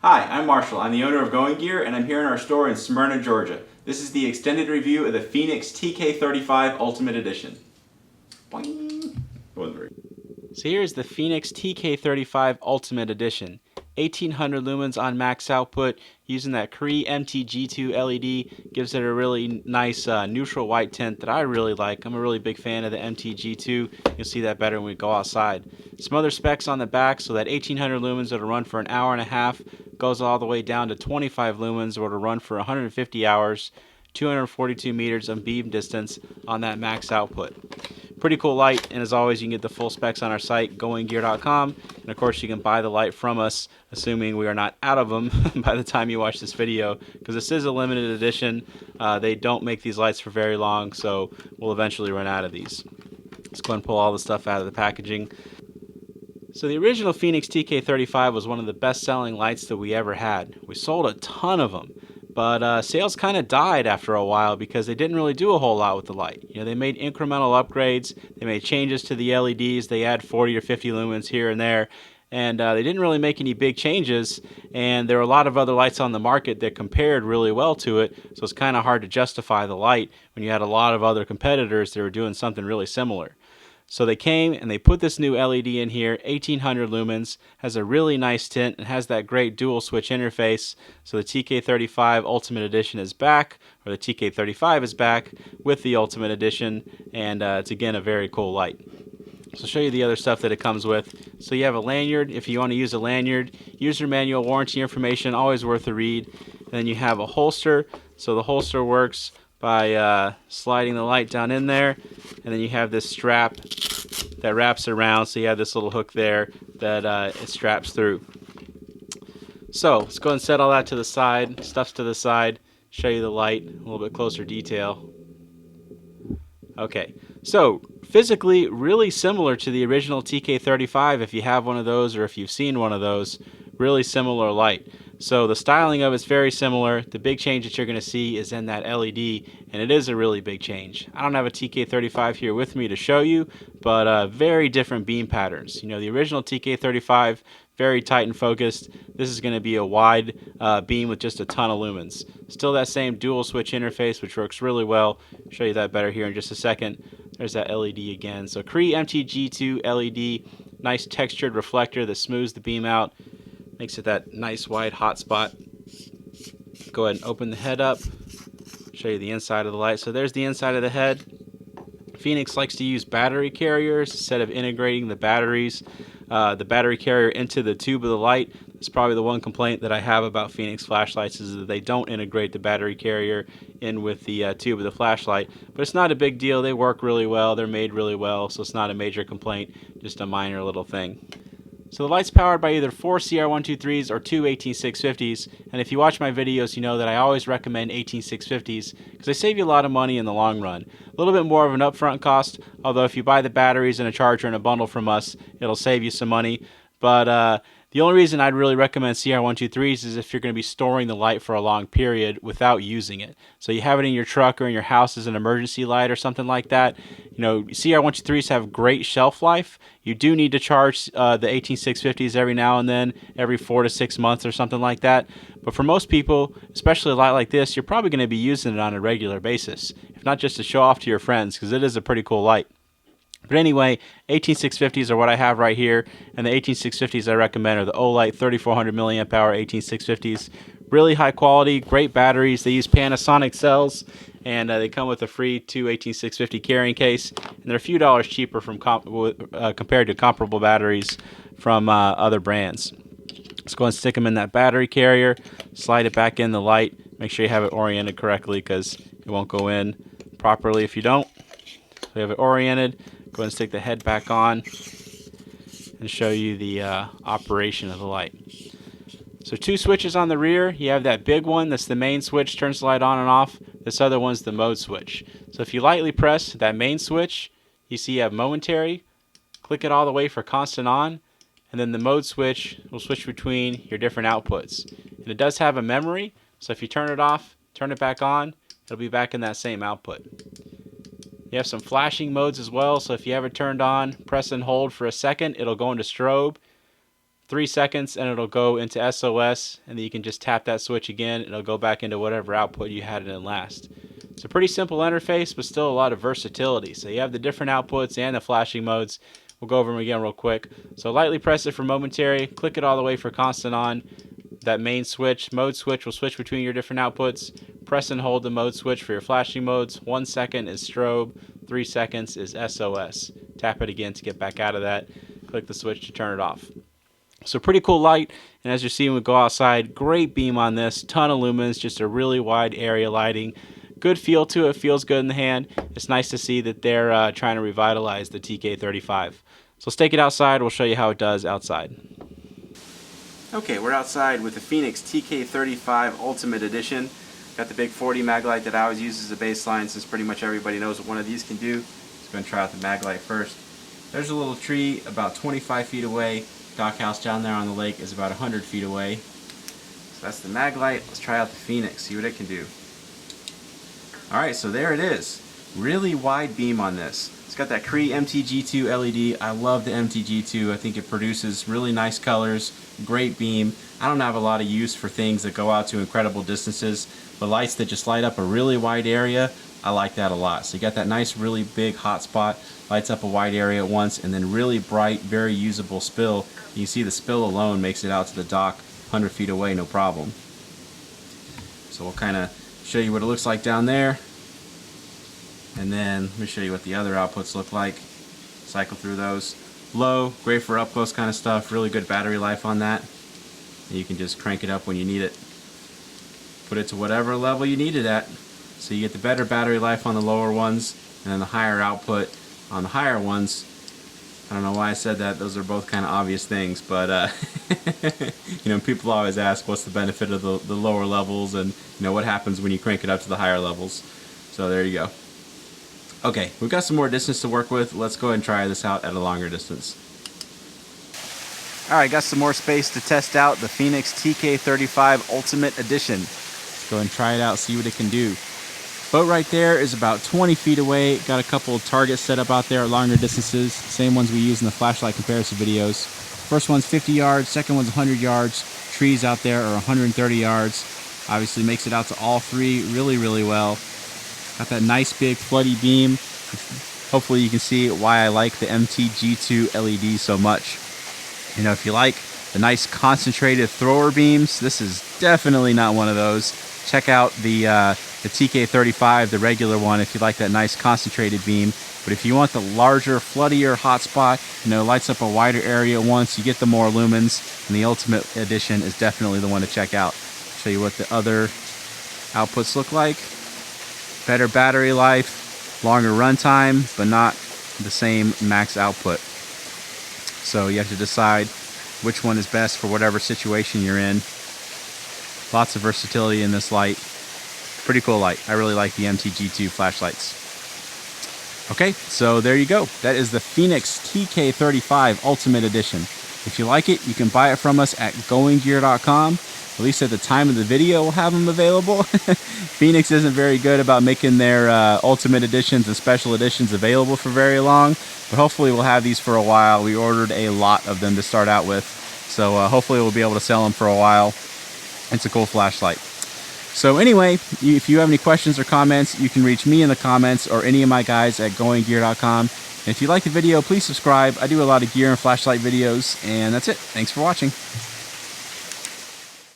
Hi, I'm Marshall. I'm the owner of Going Gear, and I'm here in our store in Smyrna, Georgia. This is the extended review of the Fenix TK35 Ultimate Edition. Boing. So here's the Fenix TK35 Ultimate Edition. 1800 lumens on max output using that Cree MTG2 LED gives it a really nice neutral white tint that I really like. I'm a really big fan of the MTG2. You'll see that better when we go outside. Some other specs on the back, so that 1800 lumens that'll run for an hour and a half goes all the way down to 25 lumens where it'll run for 150 hours, 242 meters of beam distance on that max output. Pretty cool light, and as always you can get the full specs on our site, goinggear.com, and of course you can buy the light from us, assuming we are not out of them by the time you watch this video, because this is a limited edition. They don't make these lights for very long, so we'll eventually run out of these. Let's go and pull all the stuff out of the packaging. So the original Fenix TK35 was one of the best-selling lights that we ever had. We sold a ton of them. But sales kind of died after a while because they didn't really do a whole lot with the light. You know, they made incremental upgrades, they made changes to the LEDs, they add 40 or 50 lumens here and there, and they didn't really make any big changes, and there were a lot of other lights on the market that compared really well to it, so it's kind of hard to justify the light when you had a lot of other competitors that were doing something really similar. So they came and they put this new LED in here, 1800 lumens, has a really nice tint, and has that great dual switch interface. So the TK35 Ultimate Edition is back, or the TK35 is back with the Ultimate Edition, and it's again a very cool light. So I'll show you the other stuff that it comes with. So you have a lanyard. If you want to use a lanyard, user manual, warranty information, always worth a read. And then you have a holster. So the holster works by sliding the light down in there, and then you have this strap that wraps around, so you have this little hook there that it straps through. So let's go ahead and set all that to the side, stuff's to the side, show you the light, a little bit closer detail. Okay, so physically really similar to the original TK35 if you have one of those or if you've seen one of those. Really similar light. So the styling of it's very similar. The big change that you're going to see is in that LED, and it is a really big change. I don't have a TK35 here with me to show you, but very different beam patterns. You know, the original TK35, very tight and focused. This is going to be a wide beam with just a ton of lumens. Still that same dual switch interface, which works really well. I'll show you that better here in just a second. There's that LED again. So Cree MTG2 LED, nice textured reflector that smooths the beam out. Makes it that nice wide hotspot. Go ahead and open the head up. Show you the inside of the light. So there's the inside of the head. Fenix likes to use battery carriers instead of integrating the battery carrier into the tube of the light. It's probably the one complaint that I have about Fenix flashlights is that they don't integrate the battery carrier in with the tube of the flashlight. But it's not a big deal. They work really well. They're made really well, so it's not a major complaint, just a minor little thing. So the light's powered by either 4 CR123s or 2 18650s, and if you watch my videos you know that I always recommend 18650s because they save you a lot of money in the long run. A little bit more of an upfront cost, although if you buy the batteries and a charger in a bundle from us, it'll save you some money. But the only reason I'd really recommend CR123s is if you're going to be storing the light for a long period without using it. So you have it in your truck or in your house as an emergency light or something like that. You know, CR123s have great shelf life. You do need to charge the 18650s every now and then, every 4 to 6 months or something like that. But for most people, especially a light like this, you're probably going to be using it on a regular basis, if not just to show off to your friends, because it is a pretty cool light. But anyway, 18650s are what I have right here, and the 18650s I recommend are the Olight 3400 milliamp hour 18650s. Really high quality, great batteries. They use Panasonic cells, and they come with a free 2 18650 carrying case, and they're a few dollars cheaper from compared to comparable batteries from other brands. Let's go and stick them in that battery carrier, slide it back in the light, make sure you have it oriented correctly because it won't go in properly if you don't. So we have it oriented. Go ahead and stick the head back on and show you the operation of the light. So 2 switches on the rear. You have that big one that's the main switch, turns the light on and off. This other one's the mode switch. So if you lightly press that main switch, you see you have momentary. Click it all the way for constant on, and then the mode switch will switch between your different outputs. And it does have a memory, so if you turn it off, turn it back on, it'll be back in that same output. You have some flashing modes as well, so if you have it turned on, press and hold for a second, it'll go into strobe. 3 seconds and it'll go into SOS, and then you can just tap that switch again and it'll go back into whatever output you had it in last. It's a pretty simple interface, but still a lot of versatility. So you have the different outputs and the flashing modes. We'll go over them again real quick. So lightly press it for momentary, click it all the way for constant on. That main switch, mode switch, will switch between your different outputs. Press and hold the mode switch for your flashing modes. 1 second is strobe, 3 seconds is SOS. Tap it again to get back out of that. Click the switch to turn it off. So pretty cool light, and as you're seeing, we go outside, great beam on this, ton of lumens, just a really wide area lighting. Good feel to it, feels good in the hand. It's nice to see that they're trying to revitalize the TK35. So let's take it outside, we'll show you how it does outside. Okay, we're outside with the Fenix TK35 Ultimate Edition. Got the big 40 mag light that I always use as a baseline, since pretty much everybody knows what one of these can do. Let's go and try out the mag light first. There's a little tree about 25 feet away. Dock house down there on the lake is about 100 feet away. So that's the mag light. Let's try out the Fenix, see what it can do. Alright, so there it is. Really wide beam on this. It's got that Cree MTG2 LED. I love the MTG2. I think it produces really nice colors, great beam. I don't have a lot of use for things that go out to incredible distances, but lights that just light up a really wide area, I like that a lot. So you got that nice, really big hotspot, lights up a wide area at once, and then really bright, very usable spill. You can see the spill alone makes it out to the dock 100 feet away, no problem. So we'll kind of show you what it looks like down there. And then let me show you what the other outputs look like. Cycle through those. Low, great for up close kind of stuff. Really good battery life on that. And you can just crank it up when you need it. Put it to whatever level you need it at. So you get the better battery life on the lower ones, and then the higher output on the higher ones. I don't know why I said that. Those are both kind of obvious things, but you know, people always ask what's the benefit of the lower levels, and you know what happens when you crank it up to the higher levels. So there you go. Okay, we've got some more distance to work with. Let's go ahead and try this out at a longer distance. Alright, got some more space to test out the Fenix TK35 Ultimate Edition. Let's go ahead and try it out, see what it can do. Boat right there is about 20 feet away. Got a couple of targets set up out there at longer distances. Same ones we use in the flashlight comparison videos. First one's 50 yards, second one's 100 yards. Trees out there are 130 yards. Obviously makes it out to all three really, really well. Got that nice big floody beam. Hopefully you can see why I like the MTG2 LED so much. You know, if you like the nice concentrated thrower beams, this is definitely not one of those. Check out the TK35, the regular one, if you like that nice concentrated beam. But if you want the larger, floodier hotspot, you know, lights up a wider area once, you get the more lumens, and the Ultimate Edition is definitely the one to check out. Show you what the other outputs look like. Better battery life, longer runtime, but not the same max output. So you have to decide which one is best for whatever situation you're in. Lots of versatility in this light. Pretty cool light. I really like the MTG2 flashlights. Okay, so there you go. That is the Fenix TK35 Ultimate Edition. If you like it, you can buy it from us at goinggear.com. At least at the time of the video, we'll have them available. Fenix isn't very good about making their Ultimate Editions and Special Editions available for very long, but hopefully we'll have these for a while. We ordered a lot of them to start out with, so hopefully we'll be able to sell them for a while. It's a cool flashlight. So anyway, if you have any questions or comments, you can reach me in the comments or any of my guys at goinggear.com. And if you like the video, please subscribe. I do a lot of gear and flashlight videos, and that's it. Thanks for watching.